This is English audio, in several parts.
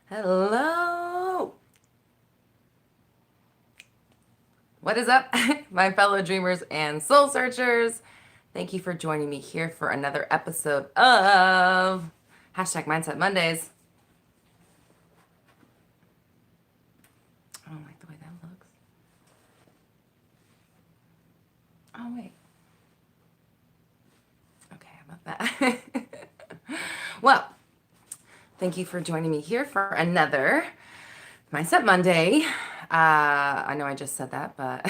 Hello. What is up, my fellow dreamers and soul searchers? Thank you for joining me here for another episode of hashtag Mindset Mondays. I don't like the way that looks. Oh, wait. Okay, how about that? Well, thank you for joining me here for another Mindset Monday. I know I just said that, but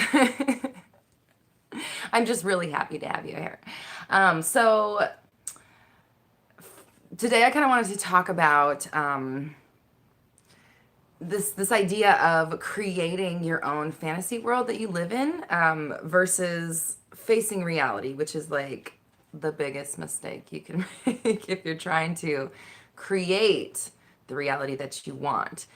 I'm just really happy to have you here. So today I kind of wanted to talk about this idea of creating your own fantasy world that you live in versus facing reality, which is like the biggest mistake you can make if you're trying to create the reality that you want.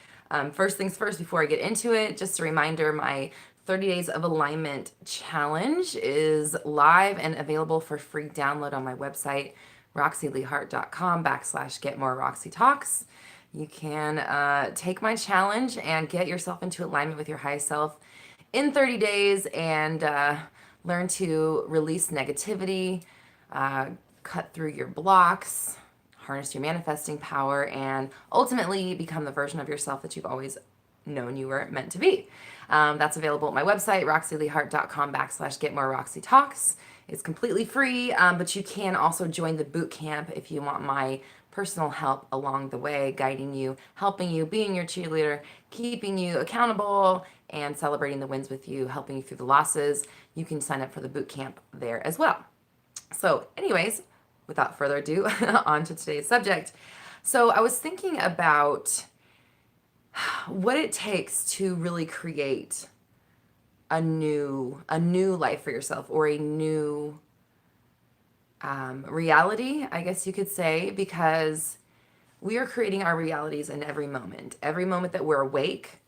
First things first, before I get into it, just a reminder, my 30 Days of Alignment Challenge is live and available for free download on my website, roxylehart.com/get more Roxy Talks. You can take my challenge and get yourself into alignment with your highest self in 30 days and learn to release negativity, uh, cut through your blocks, harness your manifesting power, and ultimately become the version of yourself that you've always known you were meant to be. That's available at my website, roxylehart.com/get more Roxy Talks. It's completely free, but you can also join the boot camp if you want my personal help along the way, guiding you, helping you, being your cheerleader, keeping you accountable, and celebrating the wins with you, helping you through the losses. You can sign up for the boot camp there as well. So, anyways, without further ado, on to today's subject. So, I was thinking about what it takes to really create a new life for yourself, or a new reality, I guess you could say, because we are creating our realities in every moment. Every moment that we're awake,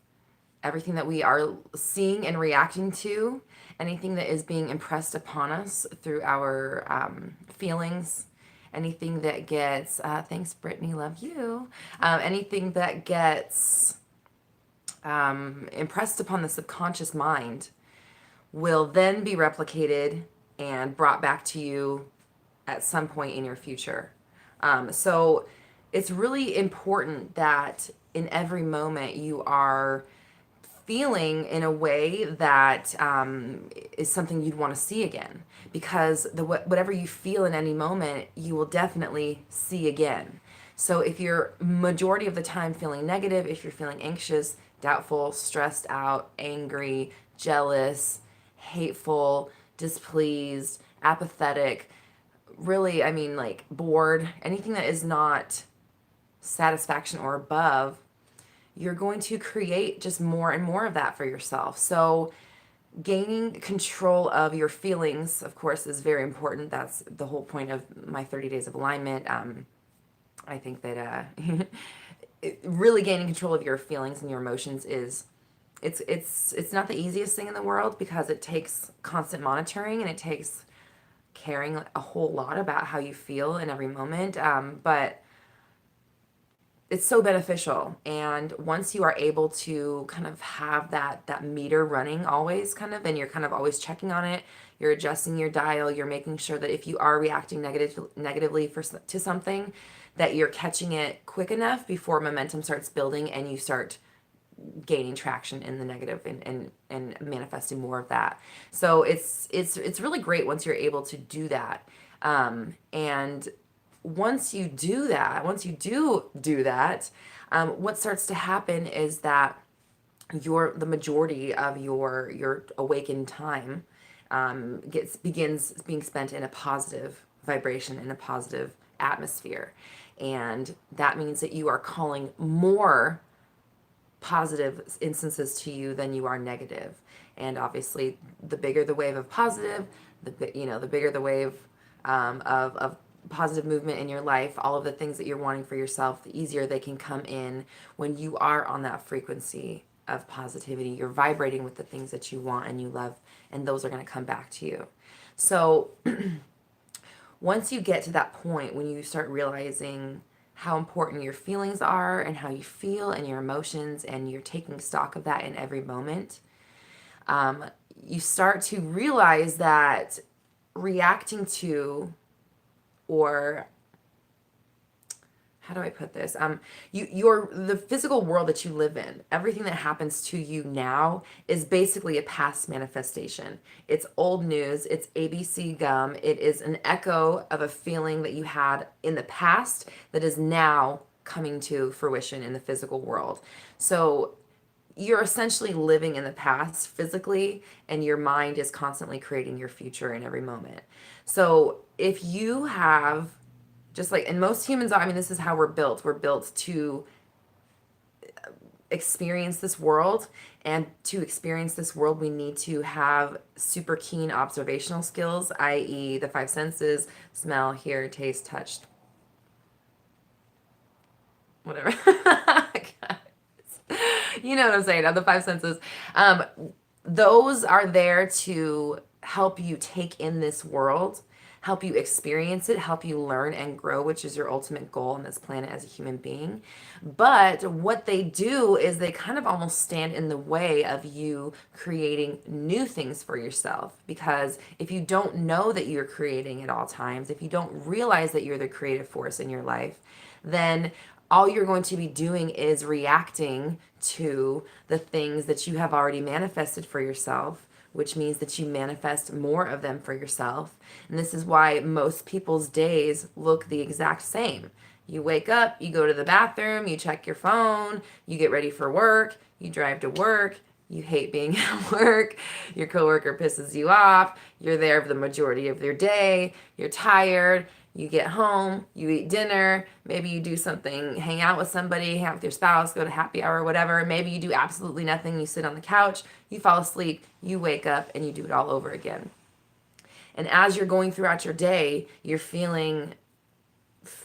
everything that we are seeing and reacting to, anything that is being impressed upon us through our feelings, anything that gets, thanks, Brittany, love you, anything that gets impressed upon the subconscious mind will then be replicated and brought back to you at some point in your future. So it's really important that in every moment you are feeling in a way that is something you'd want to see again, because whatever you feel in any moment you will definitely see again. So if you're majority of the time feeling negative, if you're feeling anxious, doubtful, stressed out, angry, jealous, hateful, displeased, apathetic, really, I mean, like bored, anything that is not satisfaction or above, you're going to create just more and more of that for yourself. So, gaining control of your feelings, of course, is very important. That's the whole point of my 30 Days of Alignment. I think that really gaining control of your feelings and your emotions is it's not the easiest thing in the world, because it takes constant monitoring and it takes caring a whole lot about how you feel in every moment. But it's so beneficial, and once you are able to kind of have that meter running always, kind of, and you're kind of always checking on it, you're adjusting your dial, you're making sure that if you are reacting negatively to something, that you're catching it quick enough before momentum starts building and you start gaining traction in the negative, and manifesting more of that. So it's really great once you're able to do that. And once you do that, what starts to happen is that the majority of your awakened time begins being spent in a positive vibration, in a positive atmosphere, and that means that you are calling more positive instances to you than you are negative. And obviously, the bigger the wave of positive, the bigger the wave of positive movement in your life, all of the things that you're wanting for yourself, the easier they can come in when you are on that frequency of positivity. You're vibrating with the things that you want and you love, and those are going to come back to you. So once you get to that point, when you start realizing how important your feelings are and how you feel and your emotions, and you're taking stock of that in every moment, you start to realize that reacting to, or how do I put this? The physical world that you live in, everything that happens to you now is basically a past manifestation. It's old news, it's ABC gum, it is an echo of a feeling that you had in the past that is now coming to fruition in the physical world. So you're essentially living in the past physically, and your mind is constantly creating your future in every moment. So if you have, just like, and most humans are, I mean, this is how we're built. We're built to experience this world. And to experience this world, we need to have super keen observational skills, i.e., the five senses: smell, hear, taste, touch, whatever. You know what I'm saying, the five senses. Um, those are there to help you take in this world, help you experience it, help you learn and grow, which is your ultimate goal on this planet as a human being. But what they do is they kind of almost stand in the way of you creating new things for yourself. Because if you don't know that you're creating at all times, if you don't realize that you're the creative force in your life, then all you're going to be doing is reacting to the things that you have already manifested for yourself, which means that you manifest more of them for yourself. And this is why most people's days look the exact same. You wake up, you go to the bathroom, you check your phone, you get ready for work, you drive to work, you hate being at work, your coworker pisses you off, you're there for the majority of your day, you're tired, you get home, you eat dinner, maybe you do something, hang out with somebody, hang out with your spouse, go to happy hour, whatever. Maybe you do absolutely nothing, you sit on the couch, you fall asleep, you wake up, and you do it all over again. And as you're going throughout your day, you're feeling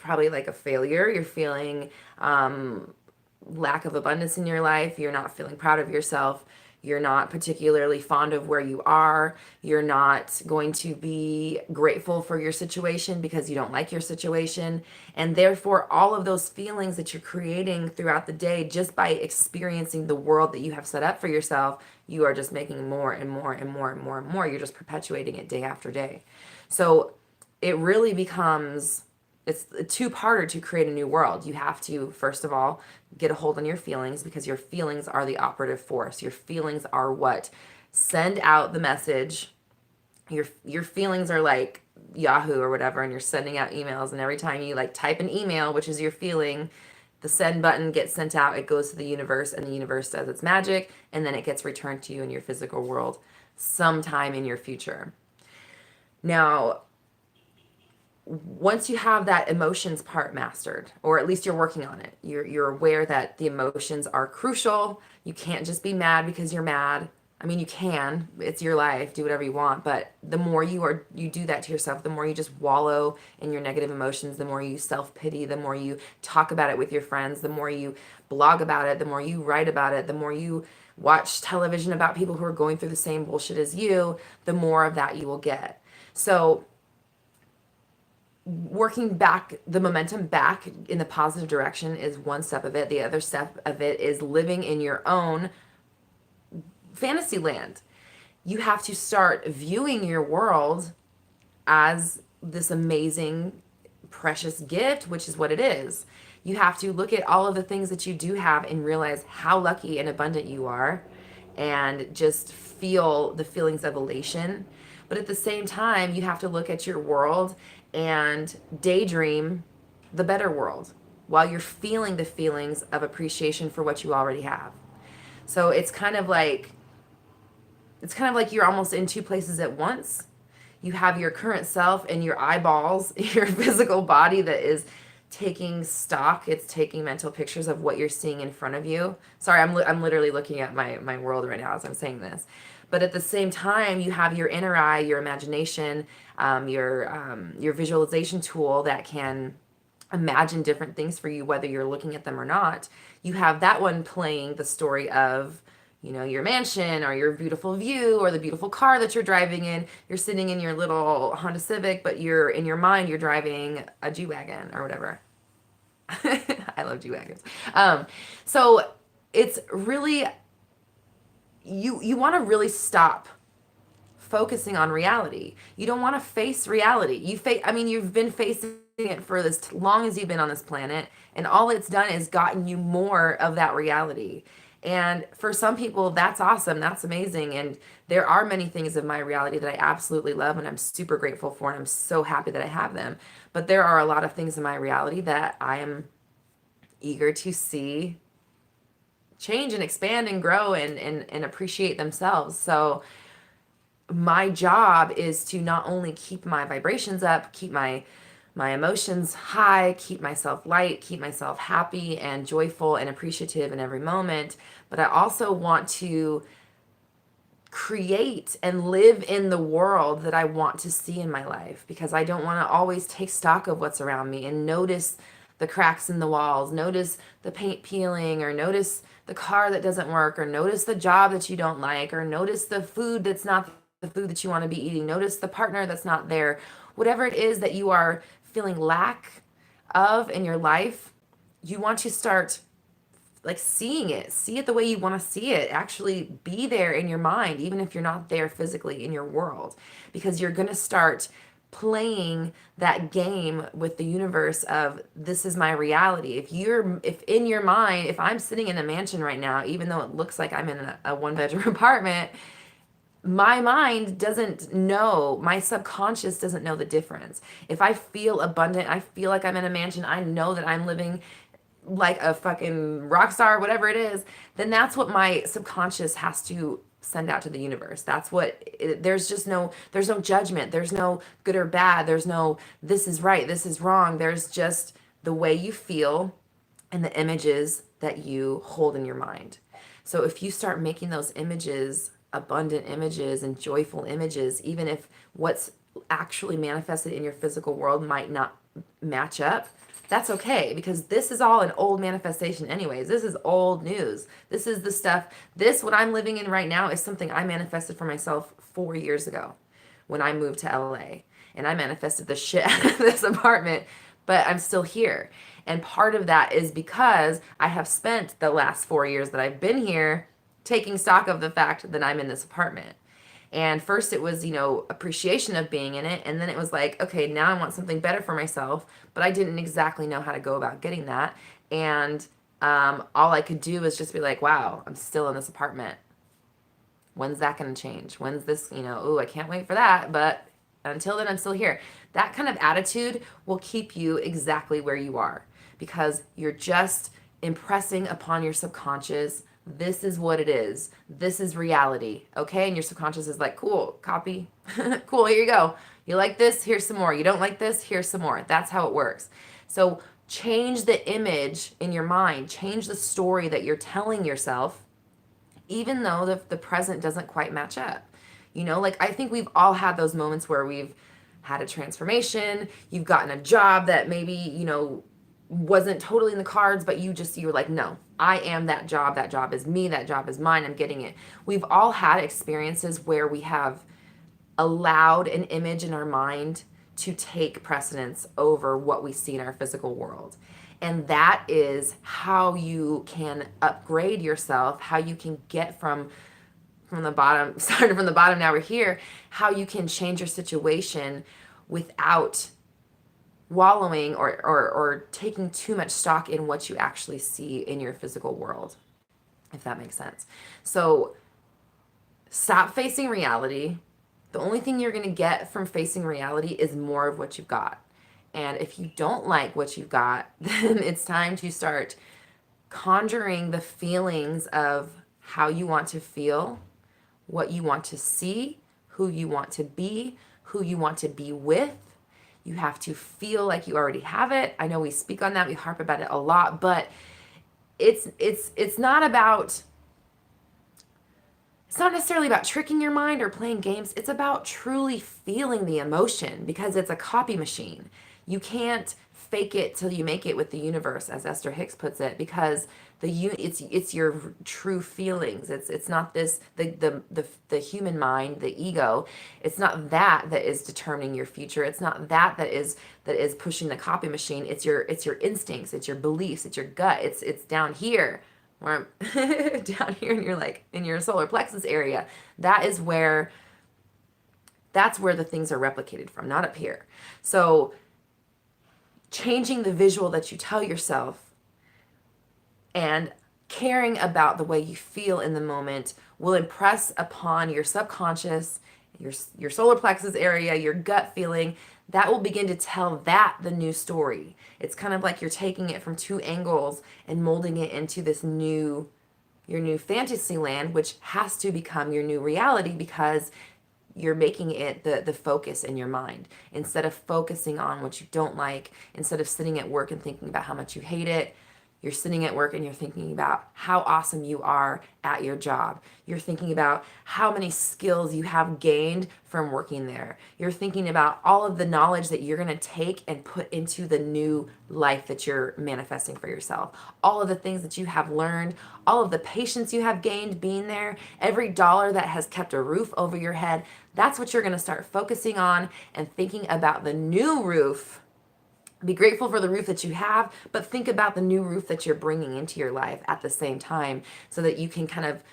probably like a failure. You're feeling lack of abundance in your life. You're not feeling proud of yourself. You're not particularly fond of where you are. You're not going to be grateful for your situation because you don't like your situation. And therefore, all of those feelings that you're creating throughout the day, just by experiencing the world that you have set up for yourself, you are just making more and more and more and more and more. You're just perpetuating it day after day. So it really becomes, it's a two-parter to create a new world. You have to, first of all, get a hold on your feelings, because your feelings are the operative force. Your feelings are what send out the message. Your feelings are like Yahoo or whatever, and you're sending out emails, and every time you like type an email, which is your feeling, the send button gets sent out, it goes to the universe, and the universe does its magic, and then it gets returned to you in your physical world sometime in your future. Now, once you have that emotions part mastered, or at least you're working on it, you're aware that the emotions are crucial. You can't just be mad because you're mad. I mean, you can, it's your life, do whatever you want, but the more you do that to yourself, the more you just wallow in your negative emotions, the more you self-pity, the more you talk about it with your friends, the more you blog about it, the more you write about it, the more you watch television about people who are going through the same bullshit as you, the more of that you will get. So working back the momentum back in the positive direction is one step of it. The other step of it is living in your own fantasy land. You have to start viewing your world as this amazing, precious gift, which is what it is. You have to look at all of the things that you do have and realize how lucky and abundant you are, and just feel the feelings of elation. But at the same time, you have to look at your world and daydream the better world while you're feeling the feelings of appreciation for what you already have. So it's kind of like you're almost in two places at once. You have your current self and your eyeballs, your physical body that is taking stock. It's taking mental pictures of what you're seeing in front of you. Sorry, I'm literally looking at my world right now as I'm saying this. But at the same time, you have your inner eye, your imagination, your visualization tool that can imagine different things for you, whether you're looking at them or not. You have that one playing the story of, your mansion or your beautiful view or the beautiful car that you're driving in. You're sitting in your little Honda Civic, but you're in your mind, you're driving a G-Wagon or whatever. I love G-Wagons. So it's really, you want to really stop focusing on reality. You don't want to face reality. I mean, you've been facing it for as long as you've been on this planet, and all it's done is gotten you more of that reality. And for some people, that's awesome. That's amazing. And there are many things of my reality that I absolutely love and I'm super grateful for, and I'm so happy that I have them. But there are a lot of things in my reality that I am eager to see change and expand and grow and appreciate themselves. So my job is to not only keep my vibrations up, keep my emotions high, keep myself light, keep myself happy and joyful and appreciative in every moment, but I also want to create and live in the world that I want to see in my life, because I don't want to always take stock of what's around me and notice the cracks in the walls, notice the paint peeling, or notice the car that doesn't work, or notice the job that you don't like, or notice the food that's not the food that you want to be eating, notice the partner that's not there. Whatever it is that you are feeling lack of in your life, you want to start like see it the way you want to see it, actually be there in your mind, even if you're not there physically in your world, because you're going to start playing that game with the universe of, this is my reality. If in your mind, if I'm sitting in a mansion right now, even though it looks like I'm in a one bedroom apartment, my mind doesn't know, my subconscious doesn't know the difference. If I feel abundant, I feel like I'm in a mansion, I know that I'm living like a fucking rock star, whatever it is, then that's what my subconscious has to send out to the universe. That's what there's no judgment. There's no good or bad. There's no, this is right, this is wrong. There's just the way you feel and the images that you hold in your mind. So if you start making those images abundant images and joyful images, even if what's actually manifested in your physical world might not match up, that's okay, because this is all an old manifestation anyways. This is old news. This is the stuff, what I'm living in right now is something I manifested for myself 4 years ago when I moved to LA. And I manifested the shit out of this apartment, but I'm still here. And part of that is because I have spent the last 4 years that I've been here taking stock of the fact that I'm in this apartment. And first it was, appreciation of being in it. And then it was like, okay, now I want something better for myself, but I didn't exactly know how to go about getting that. And all I could do was just be like, wow, I'm still in this apartment. When's that going to change? When's this, I can't wait for that. But until then, I'm still here. That kind of attitude will keep you exactly where you are, because you're just impressing upon your subconscious, this is what it is. This is reality. Okay. And your subconscious is like, cool, copy. Cool. Here you go. You like this? Here's some more. You don't like this? Here's some more. That's how it works. So change the image in your mind, change the story that you're telling yourself, even though the present doesn't quite match up. Like I think we've all had those moments where we've had a transformation, you've gotten a job that maybe, wasn't totally in the cards, but you were like, no, I am that job. That job is me. That job is mine. I'm getting it. We've all had experiences where we have allowed an image in our mind to take precedence over what we see in our physical world. And that is how you can upgrade yourself, how you can get from the bottom, started from the bottom, now we're here, how you can change your situation without wallowing or taking too much stock in what you actually see in your physical world, if that makes sense. So stop facing reality. The only thing you're going to get from facing reality is more of what you've got. And if you don't like what you've got, then it's time to start conjuring the feelings of how you want to feel, what you want to see, who you want to be, who you want to be with. You have to feel like you already have it. I know we speak on that, we harp about it a lot, but it's not necessarily about tricking your mind or playing games. It's about truly feeling the emotion, because it's a copy machine. You can't fake it till you make it with the universe, as Esther Hicks puts it, because it's your true feelings. It's not this the human mind, the ego. It's not that is determining your future. It's not that is pushing the copy machine. It's your instincts. It's your beliefs. It's your gut. It's down here where I'm down here in your in your solar plexus area. That's where the things are replicated from, not up here. So changing the visual that you tell yourself and caring about the way you feel in the moment will impress upon your subconscious, your solar plexus area, your gut feeling. That will begin to tell that the new story. It's kind of like you're taking it from two angles and molding it into your new fantasy land, which has to become your new reality, because you're making it the focus in your mind. Instead of focusing on what you don't like, instead of sitting at work and thinking about how much you hate it, you're sitting at work and you're thinking about how awesome you are at your job. You're thinking about how many skills you have gained from working there. You're thinking about all of the knowledge that you're going to take and put into the new life that you're manifesting for yourself. All of the things that you have learned, all of the patience you have gained being there, every dollar that has kept a roof over your head. That's what you're going to start focusing on and thinking about the new roof. Be grateful for the roof that you have, but think about the new roof that you're bringing into your life at the same time, so that you can kind of,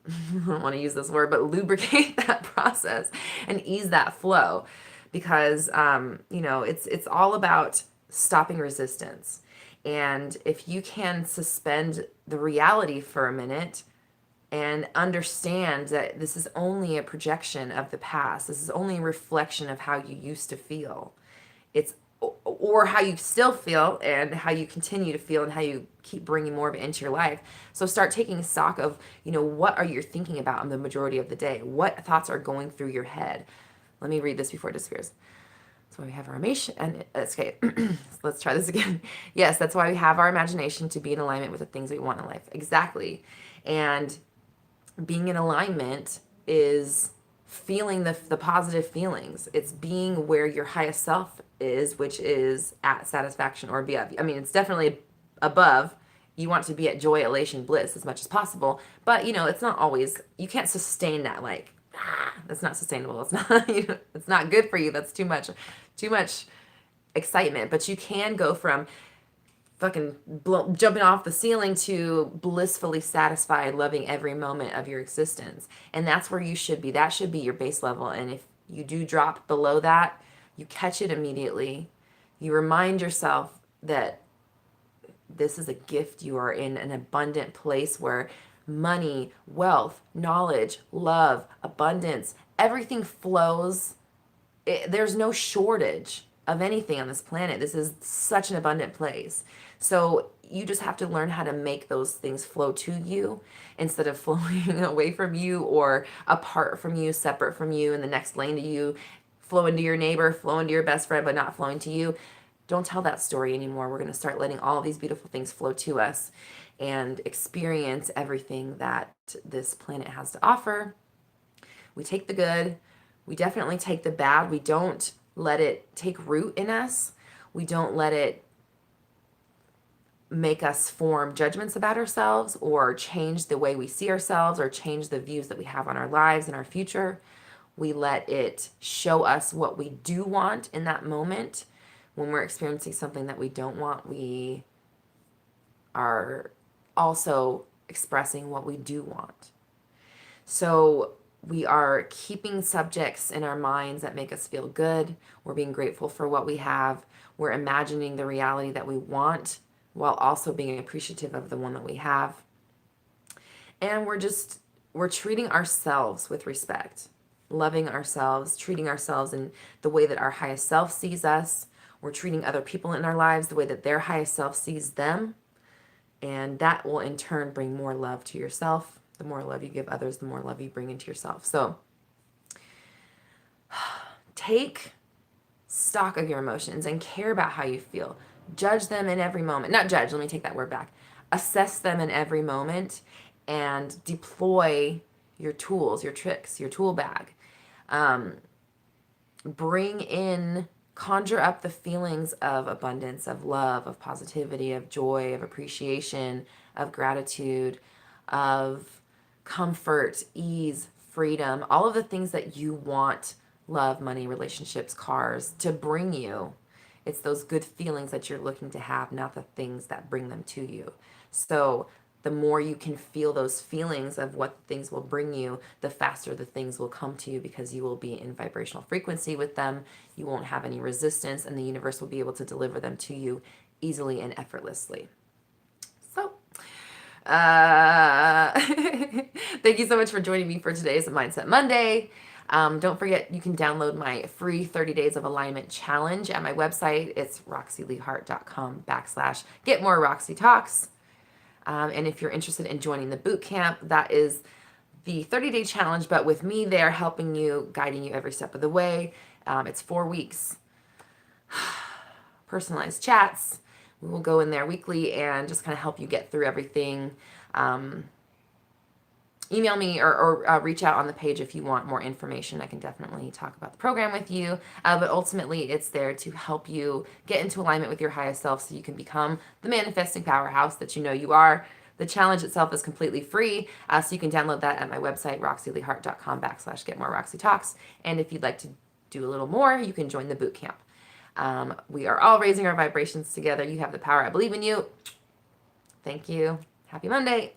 I don't want to use this word, but lubricate that process and ease that flow. Because, it's all about stopping resistance. And if you can suspend the reality for a minute and understand that this is only a projection of the past, this is only a reflection of how you used to feel. Or how you still feel and how you continue to feel and how you keep bringing more of it into your life. So start taking stock of, what are you thinking about in the majority of the day? What thoughts are going through your head? Let me read this before it disappears. That's why we have our imagination. And okay, let's try this again. Yes, that's why we have our imagination, to be in alignment with the things we want in life. Exactly. And being in alignment is feeling the positive feelings. It's being where your highest self is, which is at satisfaction or above. I mean, it's definitely above. You want to be at joy, elation, bliss as much as possible, but it's not always. You can't sustain that. That's not sustainable. It's not. It's not good for you. That's too much excitement. But you can go from fucking jumping off the ceiling to blissfully satisfied, loving every moment of your existence. And that's where you should be. That should be your base level. And if you do drop below that, you catch it immediately. You remind yourself that this is a gift. You are in an abundant place where money, wealth, knowledge, love, abundance, everything flows. There's no shortage of anything on this planet. This is such an abundant place. So you just have to learn how to make those things flow to you instead of flowing away from you or apart from you, separate from you, in the next lane to you, flow into your neighbor, flow into your best friend, but not flowing to you. Don't tell that story anymore. We're going to start letting all of these beautiful things flow to us and experience everything that this planet has to offer. We take the good. We definitely take the bad. We don't let it take root in us. We don't let it make us form judgments about ourselves or change the way we see ourselves or change the views that we have on our lives and our future. We let it show us what we do want in that moment. When we're experiencing something that we don't want, we are also expressing what we do want. So we are keeping subjects in our minds that make us feel good. We're being grateful for what we have. We're imagining the reality that we want while also being appreciative of the one that we have. And we're treating ourselves with respect, loving ourselves, treating ourselves in the way that our highest self sees us. We're treating other people in our lives the way that their highest self sees them. And that will in turn bring more love to yourself. The more love you give others, the more love you bring into yourself. So take stock of your emotions and care about how you feel. Judge them in every moment. Not judge, let me take that word back. Assess them in every moment and deploy your tools, your tricks, your tool bag. Bring in conjure up the feelings of abundance, of love, of positivity, of joy, of appreciation, of gratitude, of comfort, ease, freedom, all of the things that you want love, money, relationships, cars to bring you. It's those good feelings that you're looking to have, not the things that bring them to you. So the more you can feel those feelings of what things will bring you, the faster the things will come to you because you will be in vibrational frequency with them. You won't have any resistance, and the universe will be able to deliver them to you easily and effortlessly. So, thank you so much for joining me for today's Mindset Monday. Don't forget, you can download my free 30 Days of Alignment Challenge at my website. It's roxyleehart.com/get more Roxy Talks. And if you're interested in joining the boot camp, that is the 30-day challenge, but with me there helping you, guiding you every step of the way. It's 4 weeks, personalized chats. We will go in there weekly and just kind of help you get through everything. Email me or reach out on the page if you want more information. I can definitely talk about the program with you. But ultimately, it's there to help you get into alignment with your highest self so you can become the manifesting powerhouse that you know you are. The challenge itself is completely free, so you can download that at my website, roxyleehart.com/get more Roxy Talks. And if you'd like to do a little more, you can join the boot camp. We are all raising our vibrations together. You have the power. I believe in you. Thank you. Happy Monday.